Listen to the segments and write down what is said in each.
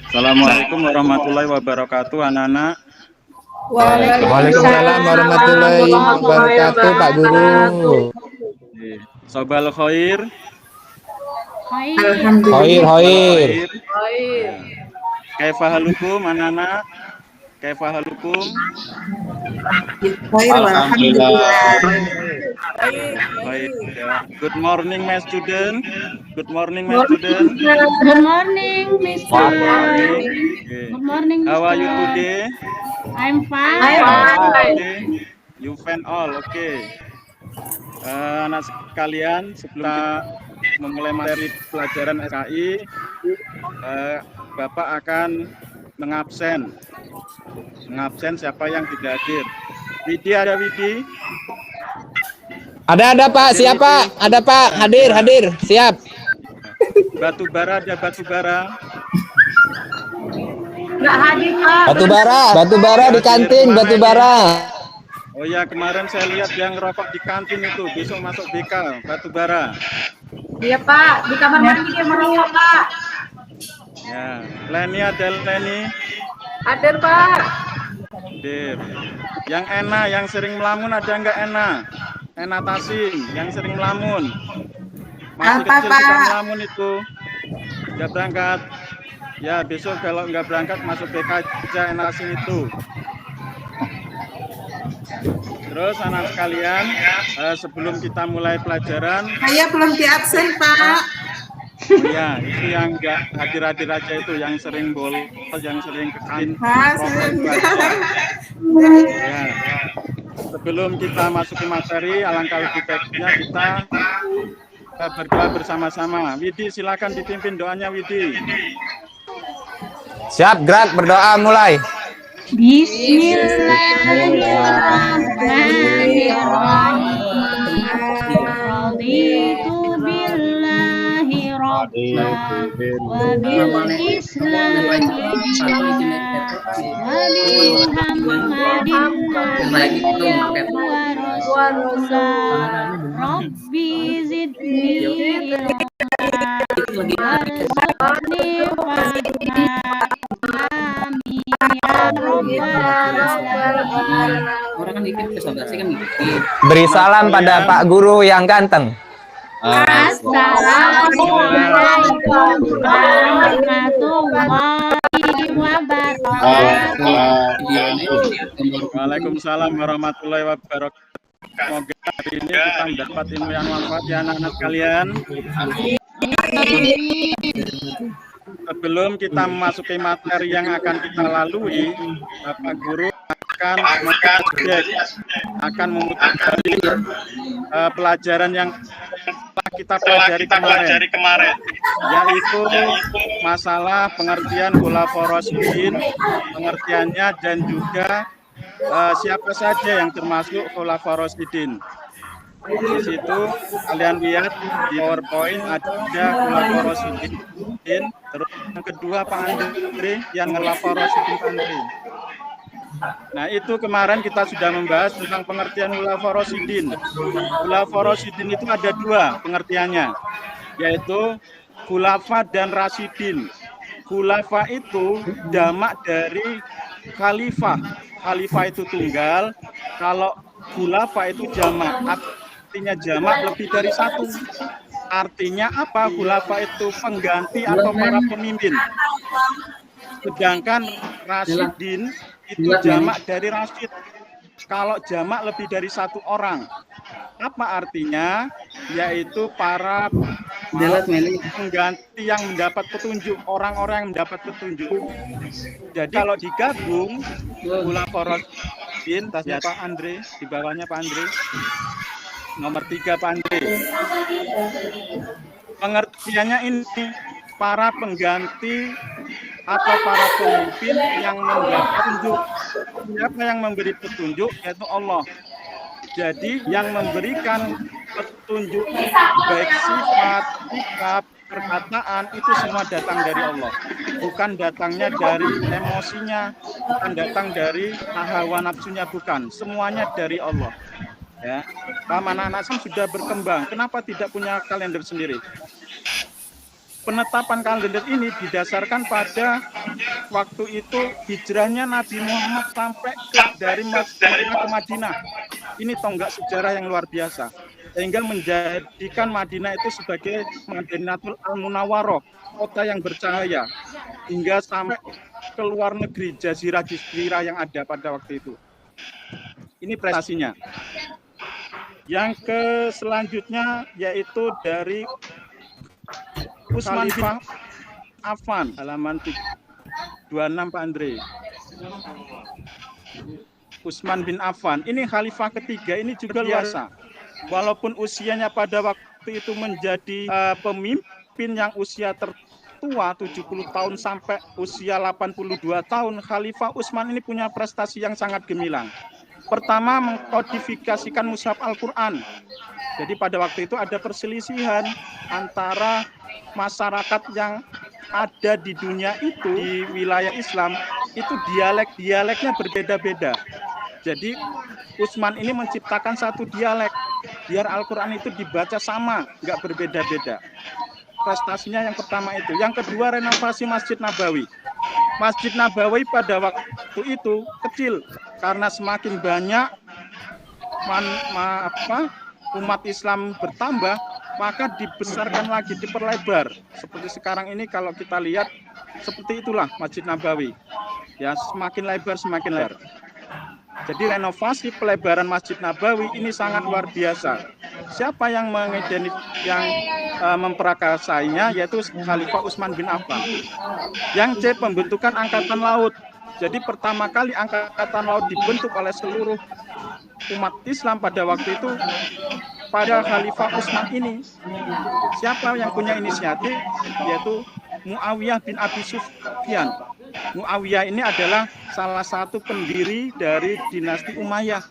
Assalamualaikum warahmatullahi wabarakatuh, anak-anak. Waalaikumsalam warahmatullahi wabarakatuh, Pak Guru. Sobal khair. Khair. Kaifa halukum, anak-anak? Kaifa halukum? Alhamdulillah. Baik. Good morning, my student. Good morning, my student. Good morning, Mister. Okay. Good morning, Mister. How are you today? I'm fine. Okay. You fine all, okay. Anak sekalian, sebelum kita memulai materi pelajaran SKI, Bapak akan mengabsen siapa yang tidak hadir. Widi, ada Widi? Ada Pak, siapa? Ada Pak, hadir, siap. Batubara, ada Batubara? Nggak hadir, Pak. Batubara di kantin, Batubara. Oh ya, kemarin saya lihat yang rokok di kantin itu, besok masuk BK, Batubara. Iya, Pak. Di kamar mandi dia merokok, Pak. Ya, Leni, ada Leni? Hadir, Pak. Hadir. Yang enak, yang sering melamun ada nggak enak? Enak Tasim, yang sering melamun. Masih kecil sudah melamun itu. Nggak berangkat. Ya, besok kalau nggak berangkat masuk BK aja Enak Tasim itu. Terus anak sekalian, sebelum kita mulai pelajaran, Saya belum diabsen, Pak. ya itu yang nggak hadir-hadir aja itu, yang sering bolos, yang sering ke kantin. Ya. Sebelum kita masuki materi, alangkah lebih baiknya kita berdoa bersama-sama. Widi, silakan dipimpin doanya, Widi. Siap, gerak, berdoa mulai. Raditu billahi rabba wa bil islam wa bi muhammadin wa rasulah rabbi zidni warzuqni Beri salam pada Pak Guru yang ganteng. Assalamualaikum warahmatullahi wabarakatuh. Waalaikumsalam warahmatullahi wabarakatuh. Semoga hari ini kita mendapat ilmu yang manfaat ya anak-anak sekalian. Sebelum kita memasuki materi yang akan kita lalui, Bapak Guru akan memutar balik pelajaran yang kita pelajari kemarin, yaitu masalah pengertian khulafaur rasyidin, pengertiannya dan juga siapa saja yang termasuk khulafaur rasyidin. Di situ kalian lihat di PowerPoint ada khulafaur rasyidin, terus yang kedua Pak Andre yang khulafaur rasyidin Pak Andre. Nah, itu kemarin kita sudah membahas tentang pengertian khulafaur rasyidin. Khulafaur rasyidin itu ada dua pengertiannya, yaitu khulafa dan rasyidin. Khulafa itu jamak dari khalifah. Khalifah itu tunggal, kalau khulafa itu jamak, artinya jamak lebih dari satu. Artinya apa? Khulafa itu pengganti atau para pemimpin. Sedangkan rasyidin itu jamak dari rasyid. Kalau jamak lebih dari satu orang. Apa artinya? Yaitu para pengganti yang mendapat petunjuk, orang-orang yang mendapat petunjuk. Jadi kalau digabung, khulafaur rasyidin, tasnya Pak Andre, di bawahnya Pak Andre. Nomor 3 Pak Andre. Pengertiannya ini, para pengganti atau para pemimpin yang memberi petunjuk. Siapa yang memberi petunjuk? Yaitu Allah. Jadi yang memberikan petunjuk baik sifat, sikap, perkataan itu semua datang dari Allah. Bukan datangnya dari emosinya, bukan datang dari hawa nafsunya, bukan. Semuanya dari Allah. Ya, Pak anak-anak sudah berkembang. Kenapa tidak punya kalender sendiri? penetapan kalender ini didasarkan pada waktu itu hijrahnya Nabi Muhammad sampai dari Mekah ke Madinah. Ini tonggak sejarah yang luar biasa, sehingga menjadikan Madinah itu sebagai Madinatul Al-Munawwaroh, kota yang bercahaya, hingga sampai ke luar negeri, jazirah-jazirah yang ada pada waktu itu. Ini prestasinya. Yang selanjutnya yaitu dari Utsman bin Affan, halaman 26 Pak Andre. Utsman bin Affan, ini khalifah ketiga, ini juga luar biasa. Walaupun usianya pada waktu itu menjadi pemimpin yang usia tertua 70 tahun sampai usia 82 tahun, Khalifah Utsman ini punya prestasi yang sangat gemilang. Pertama, mengkodifikasikan mushaf Al-Quran. Jadi pada waktu itu ada perselisihan antara masyarakat yang ada di dunia itu, di wilayah Islam, itu dialek-dialeknya berbeda-beda. Jadi Utsman ini menciptakan satu dialek, biar Al-Quran itu dibaca sama, nggak berbeda-beda. Prestasinya yang pertama itu. Yang kedua, renovasi Masjid Nabawi. Masjid Nabawi pada waktu itu kecil, karena semakin banyak umat Islam bertambah, maka dibesarkan lagi, diperlebar. Seperti sekarang ini kalau kita lihat, seperti itulah Masjid Nabawi. Ya, semakin lebar, semakin lebar. Jadi renovasi pelebaran Masjid Nabawi ini sangat luar biasa. Siapa yang memprakarsainya, yaitu Khalifah Utsman bin Affan. Yang C, pembentukan Angkatan Laut. Jadi pertama kali Angkatan Laut dibentuk oleh seluruh umat Islam pada waktu itu pada Khalifah Utsman ini. Siapa yang punya inisiatif? Yaitu Muawiyah bin Abi Sufyan. Muawiyah ini adalah salah satu pendiri dari dinasti Umayyah.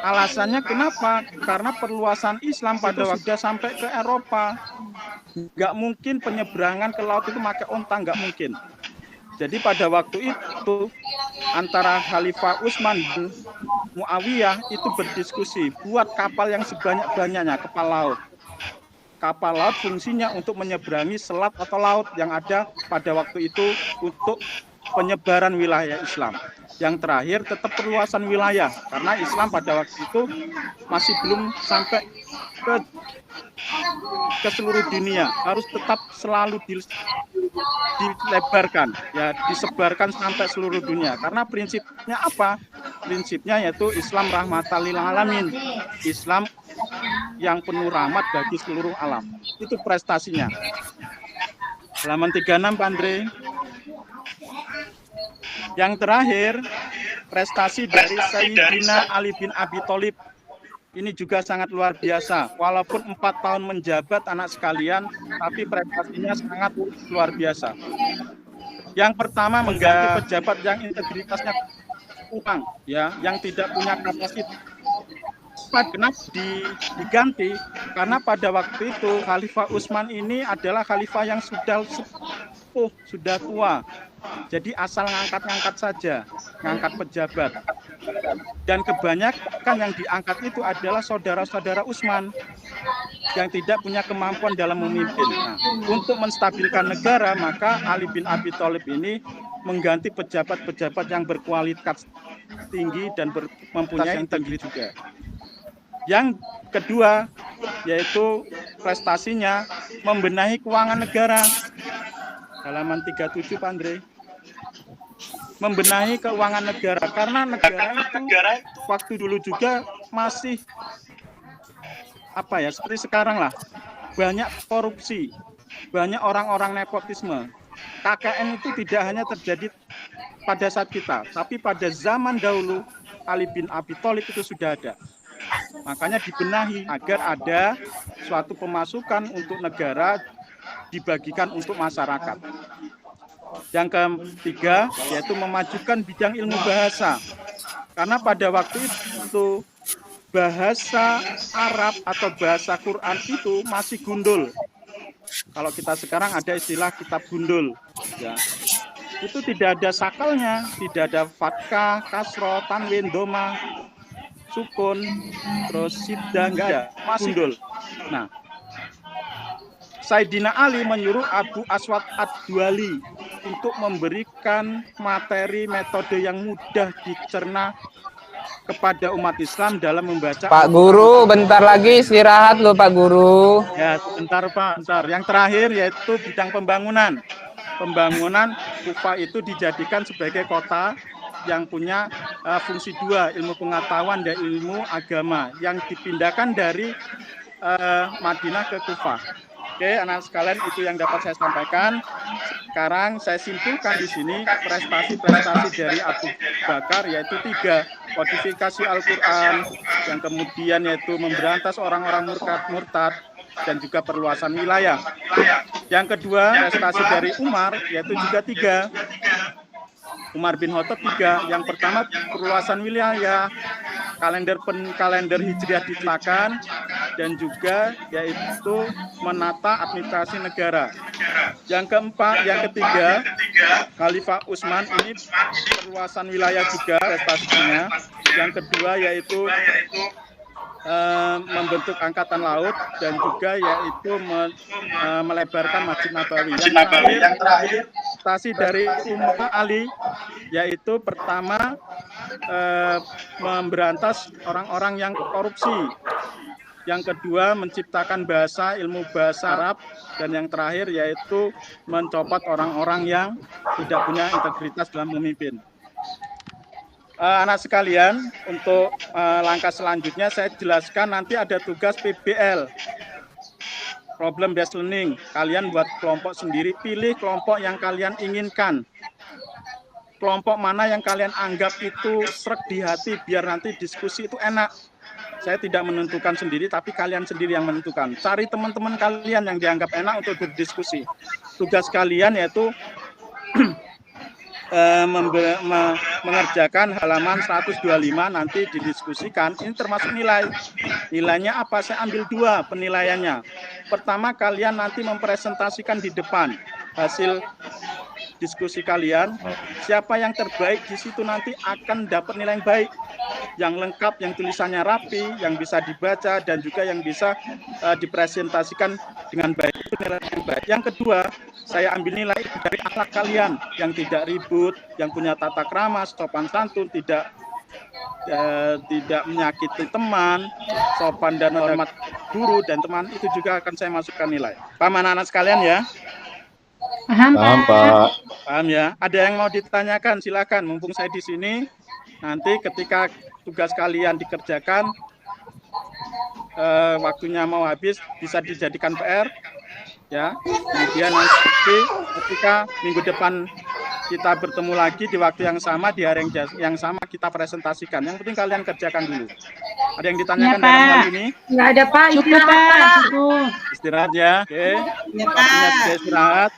Alasannya kenapa? Karena perluasan Islam pada waktu sampai ke Eropa. Nggak mungkin penyeberangan ke laut itu pakai onta, nggak mungkin. Jadi pada waktu itu antara Khalifah Utsman dan Muawiyah itu berdiskusi buat kapal yang sebanyak-banyaknya, kapal laut. Kapal laut fungsinya untuk menyeberangi selat atau laut yang ada pada waktu itu untuk penyebaran wilayah Islam. Yang terakhir tetap perluasan wilayah, karena Islam pada waktu itu masih belum sampai ke seluruh dunia, harus tetap selalu dilebarkan, ya, disebarkan sampai seluruh dunia. Karena prinsipnya apa? Prinsipnya yaitu Islam rahmatan lil alamin, Islam yang penuh rahmat bagi seluruh alam. Itu prestasinya. Halaman 36 Pak Andre. Yang terakhir, prestasi dari Sayyidina Ali bin Abi Thalib. Ini juga sangat luar biasa. Walaupun 4 tahun menjabat anak sekalian, tapi prestasinya sangat luar biasa. Yang pertama, mengganti pejabat yang integritasnya kurang, ya, yang tidak punya kapasitas. Kenapa diganti? Karena pada waktu itu Khalifah Utsman ini adalah khalifah yang sudah sepuh, sudah tua. Jadi asal ngangkat-ngangkat saja, ngangkat pejabat. Dan kebanyakan yang diangkat itu adalah saudara-saudara Utsman yang tidak punya kemampuan dalam memimpin. Nah, untuk menstabilkan negara, maka Ali bin Abi Thalib ini mengganti pejabat-pejabat yang berkualitas tinggi dan mempunyai integritas juga. Yang kedua, yaitu prestasinya membenahi keuangan negara. Halaman 37 Pak Andre. Membenahi keuangan negara, karena negara itu waktu dulu juga masih seperti sekarang lah, banyak korupsi, banyak orang-orang nepotisme. KKN itu tidak hanya terjadi pada saat kita, tapi pada zaman dahulu Ali bin Abi Thalib itu sudah ada. Makanya dibenahi agar ada suatu pemasukan untuk negara dibagikan untuk masyarakat. Yang ketiga, yaitu memajukan bidang ilmu bahasa. Karena pada waktu itu bahasa Arab atau bahasa Quran itu masih gundul. Kalau kita sekarang ada istilah kitab gundul, ya. Itu tidak ada sakalnya, tidak ada fathah, kasroh, tanwin, doma, sukun, terus sibda, enggak ada, masih gundul. Nah, Sayyidina Ali menyuruh Abu Aswad Ad-Duali untuk memberikan materi metode yang mudah dicerna kepada umat Islam dalam membaca. Pak Guru, bentar lagi istirahat loh Pak Guru. Ya, bentar Pak, bentar. Yang terakhir yaitu bidang pembangunan. Pembangunan Kufah itu dijadikan sebagai kota yang punya fungsi dua, ilmu pengetahuan dan ilmu agama, yang dipindahkan dari Madinah ke Kufah. Oke, anak sekalian, itu yang dapat saya sampaikan. Sekarang saya simpulkan di sini prestasi-prestasi dari Abu Bakar, yaitu 3, kodifikasi Al-Quran, yang kemudian yaitu memberantas orang-orang murtad, dan juga perluasan wilayah. Yang kedua, prestasi dari Umar, yaitu juga 3. Umar bin Khattab 3. Yang pertama, perluasan wilayah, kalender hijriah ditetapkan, dan juga yaitu menata administrasi negara. Yang ketiga, Khalifah Utsman, ini perluasan wilayah juga prestasinya. Yang kedua yaitu membentuk angkatan laut, dan juga yaitu melebarkan Masjid Nabawi. Yang terakhir prestasi dari Umar Ali, yaitu pertama memberantas orang-orang yang korupsi. Yang kedua, menciptakan ilmu bahasa Arab, dan yang terakhir yaitu mencopot orang-orang yang tidak punya integritas dalam memimpin. Anak sekalian, untuk langkah selanjutnya saya jelaskan, nanti ada tugas PBL, Problem Based Learning. Kalian buat kelompok sendiri, pilih kelompok yang kalian inginkan. Kelompok mana yang kalian anggap itu sreg di hati, biar nanti diskusi itu enak. Saya tidak menentukan sendiri, tapi kalian sendiri yang menentukan. Cari teman-teman kalian yang dianggap enak untuk berdiskusi. Tugas kalian yaitu mengerjakan halaman 125, nanti didiskusikan. Ini termasuk nilai. Nilainya apa? Saya ambil 2 penilaiannya. Pertama, kalian nanti mempresentasikan di depan hasil diskusi kalian. Siapa yang terbaik di situ nanti akan dapat nilai yang baik, yang lengkap, yang tulisannya rapi, yang bisa dibaca, dan juga yang bisa dipresentasikan dengan baik. Itu nilai yang baik. Yang kedua, saya ambil nilai dari akhlak kalian, yang tidak ribut, yang punya tata krama, sopan santun, tidak menyakiti teman, sopan dan hormat guru dan teman, itu juga akan saya masukkan nilai. Paham anak-anak sekalian ya? Paham, Pak. Paham ya? Ada yang mau ditanyakan? Silakan, mumpung saya di sini. Nanti ketika tugas kalian dikerjakan, waktunya mau habis, bisa dijadikan PR. Ya, kemudian nanti ketika minggu depan kita bertemu lagi di waktu yang sama, di hari yang sama, kita presentasikan. Yang penting kalian kerjakan dulu. Ada yang ditanyakan Ya, dalam hal ini? Nggak ada, Pak. Cukup, Pak. Istirahat ya. Oke. Ya, Waktunya Pak. sudah istirahat.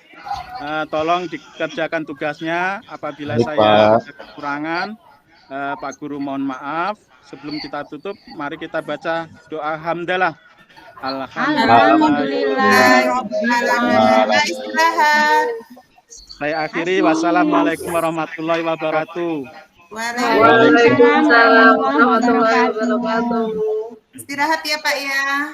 Tolong dikerjakan tugasnya. Apabila Baik, saya Pak. ada kekurangan, Pak Guru mohon maaf. Sebelum kita tutup, mari kita baca doa hamdalah. Alhamdulillah. Istirahat. Saya akhiri. Wassalamualaikum warahmatullahi wabarakatuh. Waalaikumsalam. Waalaikumsalam warahmatullahi wabarakatuh. Istirahat ya Pak ya.